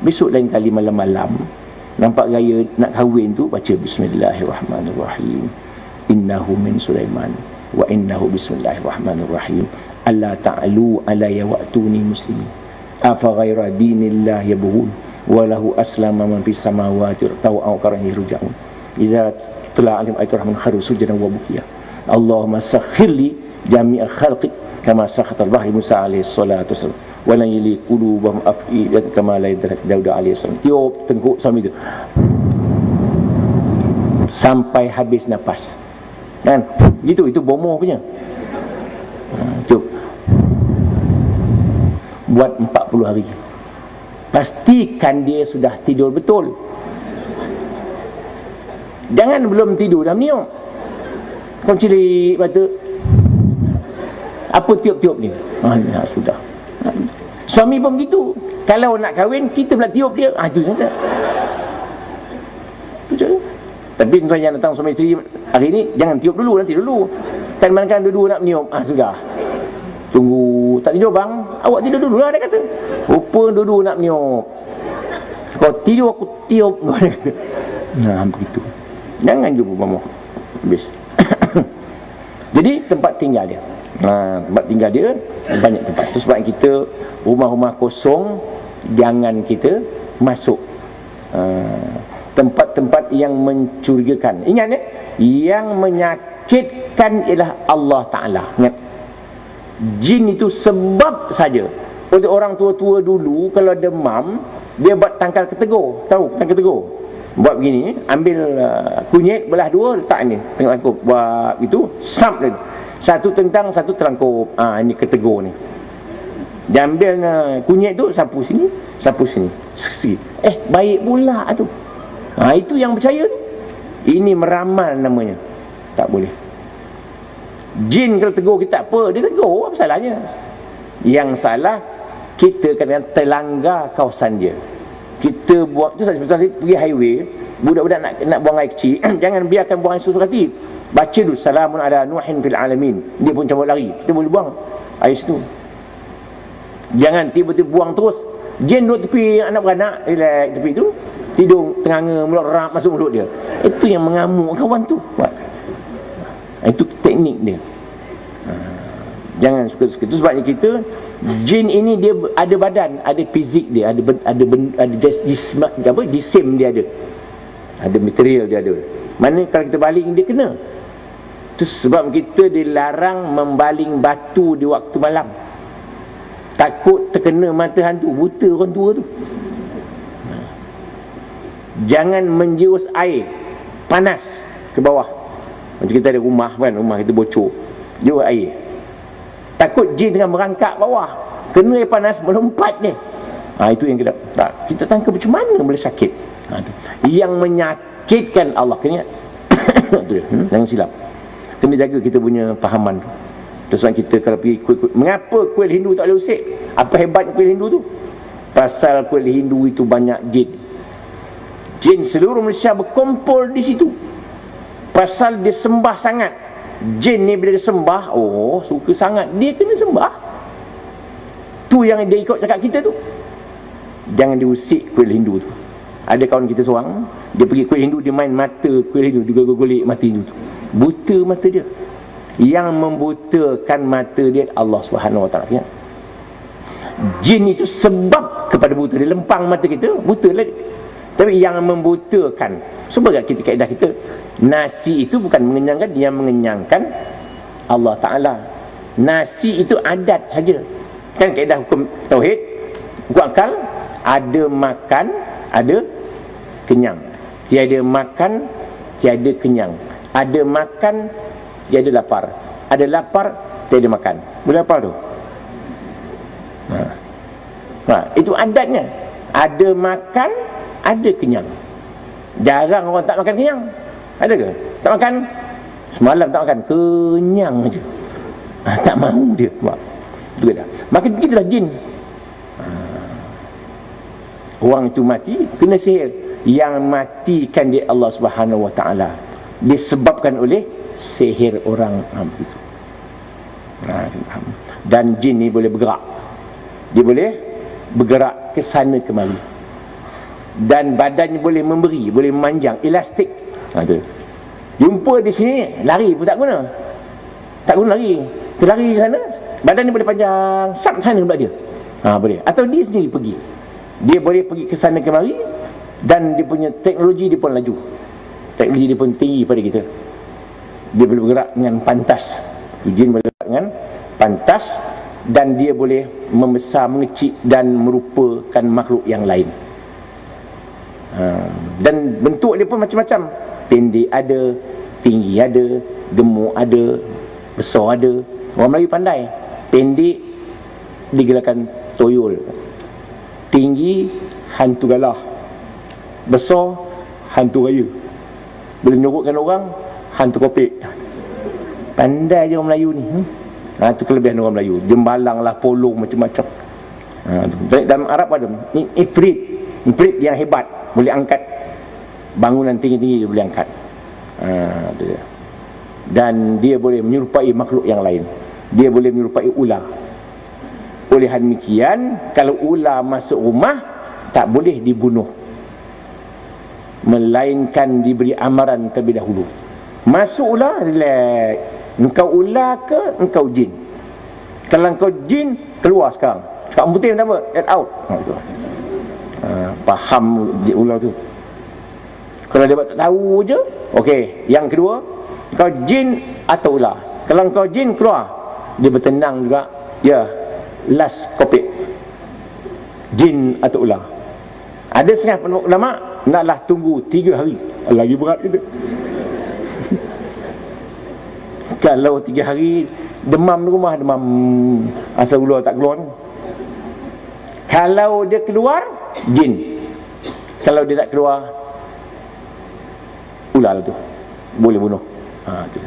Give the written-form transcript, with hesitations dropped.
Besok lain kali malam-malam nampak raya nak kahwin tu, baca bismillahirrahmanirrahim, innahu min Sulaiman wa innahu bismillahirrahmanirrahim, alla ta'alu alayya wa'tuni muslimin, afa ghaira dinillah yabghun wa lahu aslama man fis samawati taw'an wa karhan yurja'un, iza tala alim ayatul rahman kharu sujadan wa bukiya, Allahumma sakhir li jami'a khalqi kama sakhatal bahri Musa alaihi salatu wassalam walan yali qulubahum afidat kama la yadrak Daud alaihi salam. Tiup tengkuk suami tu sampai habis nafas, kan? Gitu, itu bomoh punya. Tiup buat 40 hari. Pastikan dia sudah tidur betul. Jangan belum tidur dah meniup. Kau cilik batu. Apa tiup-tiup ni? Ya sudah. Suami pun begitu. Kalau nak kahwin, kita pula tiup dia. Itu je. Tapi tuan yang datang suami isteri hari ni, jangan tiup dulu, nanti dulu. Kan mana dua-dua nak meniup. Sudah. Tunggu. Tak tidur bang? Awak tidur dulu lah, dia kata. Rupa dua-dua nak meniup. Kau tidur, aku tiup. Begitu. Jangan jumpa mama. Habis. Jadi tempat tinggal dia. Tempat tinggal dia banyak tempat. Itu sebab kita rumah-rumah kosong jangan kita masuk. Tempat-tempat yang mencurigakan. Ingat ya, yang menyakitkan ialah Allah Ta'ala. Ingat, jin itu sebab saja. Oleh orang tua-tua dulu kalau demam, dia buat tangkal ketegur. Tahu tangkal ketegur? Buat begini, ambil kunyit belah dua, letak ni tengah langkup, buat itu, sap lagi. Satu tentang, satu terangkup. Ini ketegur ni. Dia ambil kunyit tu, sapu sini, sapu sini. Baik pula tu. Itu yang percaya tu. Ini meramal namanya. Tak boleh. Jin kalau tegur kita apa, dia tegur, apa salahnya? Yang salah kita kadang-kadang terlanggar kawasan dia. Kita buat tu seperti pergi highway, budak-budak nak buang air kecil, jangan biarkan buang air susu hati. Baca dulu salamun ala nuhin fil alamin. Dia pun cabut lari, kita boleh buang air situ. Jangan tiba-tiba buang terus. Jin duduk tepi anak beranak, relax tepi tu, tidur tenganga mulut rap masuk mulut dia. Itu yang mengamuk kawan tu. Itu teknik dia. Jangan suka-suka. Itu sebabnya kita, jin ini dia ada badan, ada fizik dia, ada jisim dia ada. Ada material dia ada. Mana kalau kita baling dia kena. Itu sebab kita dilarang membaling batu di waktu malam. Takut terkena mata hantu, buta orang tua tu. Jangan menjurus air panas ke bawah. Macam kita ada rumah kan, rumah kita bocor, jurus air. Takut jin tengah merangkak bawah, kena air panas melompat dia. Itu yang kita tak. Kita tangkap macam mana boleh sakit. Yang menyakitkan Allah kena. Jangan silap. Kena jaga kita punya fahaman. Terus kita kalau pergi kuil, mengapa kuil Hindu tak boleh usik? Apa hebat kuil Hindu tu? Pasal kuil Hindu itu banyak jin. Jin seluruh Malaysia berkumpul di situ. Pasal dia sembah sangat. Jin ni bila dia sembah, suka sangat, dia kena sembah. Tu yang dia ikut cakap kita tu. Jangan diusik kuil Hindu tu. Ada kawan kita seorang, dia pergi kuil Hindu, dia main mata kuil Hindu, dia golek mati Hindu tu. Buta mata dia. Yang membutakan mata dia Allah Subhanahu Wa Taala. Jin itu sebab kepada buta, dia lempang mata kita, buta lah. Tapi yang membutakan, sebab kita kaedah kita, nasi itu bukan mengenyangkan, dia mengenyangkan Allah Ta'ala. Nasi itu adat saja. Kan kaedah hukum tauhid, hukum akal, ada makan, ada kenyang. Tiada makan, tiada kenyang. Ada makan, tiada lapar. Ada lapar, tiada makan. Boleh lapar tu? Itu adatnya. Ada makan, ada kenyang. Jarang orang tak makan kenyang. Ada ke? Tak makan, semalam tak makan, kenyang je. Tak mahu dia buat. Itu dah. Maka begitulah jin. Orang itu mati kena sihir. Yang matikan dia Allah Subhanahu Wa Taala, disebabkan oleh sihir orang. Begitu. Dan jin ni boleh bergerak. Dia boleh bergerak ke sana kemari. dan badannya boleh memberi, boleh memanjang, elastik. Tu. Jumpa di sini, lari pun tak guna. Tak guna lari. Terlari ke sana, badannya boleh panjang, sam sana pula dia. Boleh. Atau dia sendiri pergi. Dia boleh pergi ke sana kemari, dan dia punya teknologi dia pun laju. Teknologi dia pun tinggi pada kita. Dia boleh bergerak dengan pantas. Jin boleh bergerak dengan pantas, dan dia boleh membesar, mengecil dan merupakan makhluk yang lain. Dan bentuk dia pun macam-macam. Pendek ada, tinggi ada, gemuk ada, besar ada. Orang Melayu pandai. Pendek digelarkan toyol, tinggi hantu galah, besar hantu raya, boleh menyurutkan orang hantu kopek. Pandai je orang Melayu ni. Itu kelebihan orang Melayu. Jembalang lah, polong, macam-macam. Dalam Arab ada ifrit yang hebat, boleh angkat bangunan tinggi-tinggi, dia boleh angkat. Itu dia. Dan dia boleh menyerupai makhluk yang lain. Dia boleh menyerupai ular. Oleh demikian, kalau ular masuk rumah, tak boleh dibunuh, melainkan diberi amaran terlebih dahulu. Masuk ular, relax. Engkau ular ke engkau jin? Kalau engkau jin, keluar sekarang. Cakap putih tak apa, get out. Faham ular tu. Kalau dia tak tahu je, okey. Yang kedua, kau jin atau ular. Kalau kau jin, keluar. Dia bertenang juga. Ya, last kopik, jin atau ular. Ada setengah ulama naklah tunggu 3 hari. Lagi berat kita. Kalau 3 hari demam di rumah, demam asal ular tak keluar. Kalau dia keluar, jin. Kalau dia tak keluar, ular tu boleh bunuh. Tu.